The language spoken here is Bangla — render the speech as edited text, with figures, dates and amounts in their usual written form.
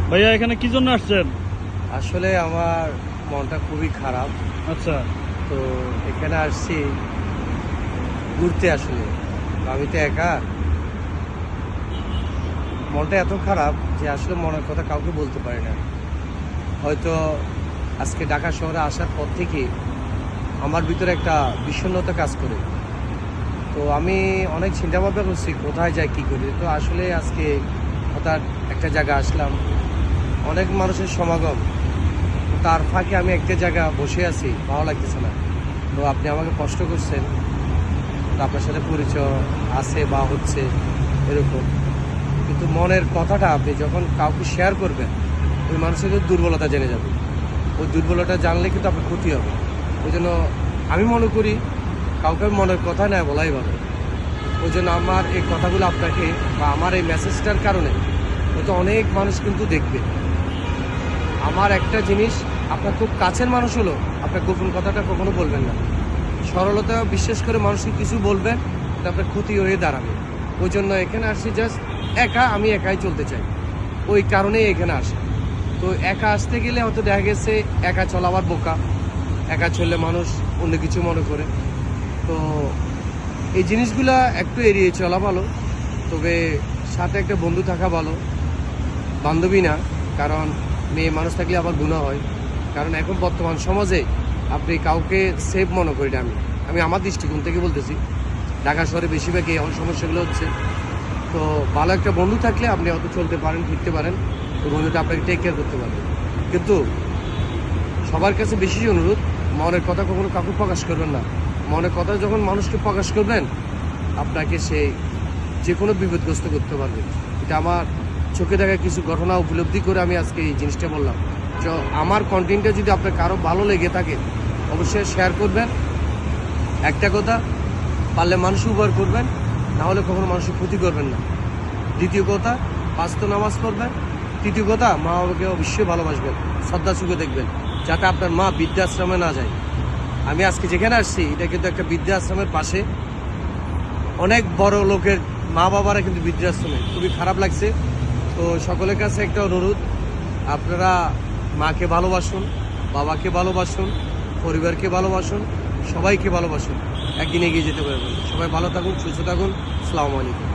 ভাইয়া এখানে কি জন্য আসছেন? আসলে আমার মনটা খুবই খারাপ। আচ্ছা। তো এখানে আসছি ঘুরতে। আসলে আমি তো একা, মনটা এত খারাপ যে আসলে মনের কথা কাউকে বলতে পারি না। হয়তো আজকে ঢাকা শহরে আসার পর থেকে আমার ভিতরে একটা বিষণ্ণতা কাজ করে। তো আমি অনেক চিন্তা ভাবনা করছি কোথায় যাই কী করি। তো আসলে আজকে হঠাৎ একটা জায়গা আসলাম, অনেক মানুষের সমাগম। তার ফাঁকে আমি একটা জায়গা বসে আছি, ভালো লাগতেছে না। তো আপনি আমাকে কষ্ট করছেন, তো আপনার সাথে পরিচয় আছে বা হচ্ছে এরকম, কিন্তু মনের কথাটা আপনি যখন কাউকে শেয়ার করবেন ওই মানুষের দুর্বলতা জেনে যাবে। ওই দুর্বলতা জানলে কিন্তু আপনার ক্ষতি হবে। ওই জন্য আমি মনে করি কাউকে মনের কথা না বলাই ভালো। ওই জন্য আমার এই কথাগুলো আপনাকে বা আমার এই মেসেজটার কারণে হয়তো অনেক মানুষ কিন্তু দেখবে। আমার একটা জিনিস, আপনার খুব কাছের মানুষ হলো আপনার গোপন কথাটা কখনো বলবেন না। সরলতা বিশ্বাস করে মানুষকে কিছু বলবেন, এটা আপনার ক্ষতি হয়ে দাঁড়াবে। ওই জন্য এখানে আসছি জাস্ট একা, আমি একাই চলতে চাই, ওই কারণেই এখানে আসি। তো একা আসতে গেলে হয়তো দেখা গেছে একা চলা আবার বোকা, একা চললে মানুষ অন্য কিছু মনে করে। তো এই জিনিসগুলা একটু এড়িয়ে চলা ভালো। তবে সাথে একটা বন্ধু থাকা ভালো, বান্ধবী না। কারণ মেয়ে মানুষ থাকলে আবার গুনাহ হয়। কারণ এখন বর্তমান সমাজে আপনি কাউকে সেফ মনে করি না। আমি আমার দৃষ্টিকোণ থেকে বলতেছি, ঢাকা শহরে বেশিরভাগই এখন সমস্যাগুলো হচ্ছে। তো ভালো একটা বন্ধু থাকলে আপনি হয়তো চলতে পারেন, ফিরতে পারেন, ওই বন্ধুটা আপনাকে টেক কেয়ার করতে পারবে। কিন্তু সবার কাছে বেশি অনুরোধ, মনের কথা কখনো কাউকে প্রকাশ করবেন না। মনের কথা যখন মানুষকে প্রকাশ করবেন, আপনাকে সে যে কোনো বিপদগ্রস্ত করতে পারবে। এটা আমার চোখে দেখা কিছু ঘটনা উপলব্ধি করে আমি আজকে এই জিনিসটা বললাম। তো আমার কন্টেন্টটা যদি আপনার কারো ভালো লেগে থাকে অবশ্যই শেয়ার করবেন। একটা কথা, পারলে মানুষ উপকার করবেন, না হলে কখনো মানুষের ক্ষতি করবেন না। দ্বিতীয় কথা, পাঁচ তো নামাজ পড়বেন। তৃতীয় কথা, মা বাবাকে অবশ্যই ভালোবাসবেন, শ্রদ্ধা সুখে দেখবেন, যাতে আপনার মা বৃদ্ধাশ্রমে না যায়। আমি আজকে যেখানে আসছি এটা কিন্তু একটা বৃদ্ধাশ্রমের পাশে। অনেক বড় লোকের মা বাবারা কিন্তু বৃদ্ধাশ্রমে, খুবই খারাপ লাগছে। তো সকলের কাছে একটা অনুরোধ, আপনারা মাকে ভালোবাসুন, বাবাকে ভালোবাসুন, পরিবারকে ভালোবাসুন, সবাইকে ভালোবাসুন। একদিন এগিয়ে যেতে পারবেন। সবাই ভালো থাকুন, সুস্থ থাকুন। আসসালামু আলাইকুম।